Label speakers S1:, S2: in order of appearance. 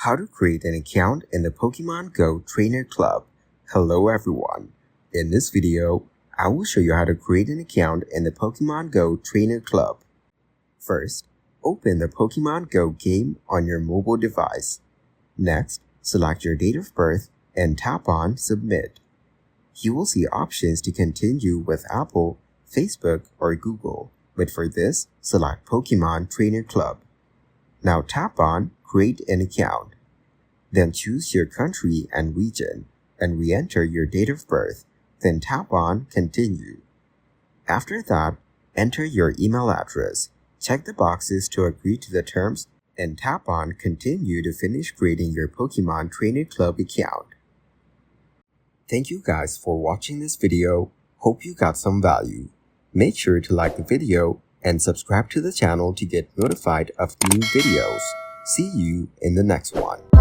S1: How to create an account in the Pokemon Go Trainer Club. Hello everyone. In this video, I will show you how to create an account in the Pokemon Go Trainer Club. First, open the Pokemon Go game on your mobile device. Next, select your date of birth and tap on Submit. You will see options to continue with Apple, Facebook, or Google, but for this, select Pokemon Trainer Club. Now tap on Create an account. Then choose your country and region and re-enter your date of birth, then tap on Continue. After that, enter your email address, check the boxes to agree to the terms, and tap on Continue to finish creating your Pokemon Trainer Club account. Thank you guys for watching this video. Hope you got some value. Make sure to like the video and subscribe to the channel to get notified of new videos. See you in the next one.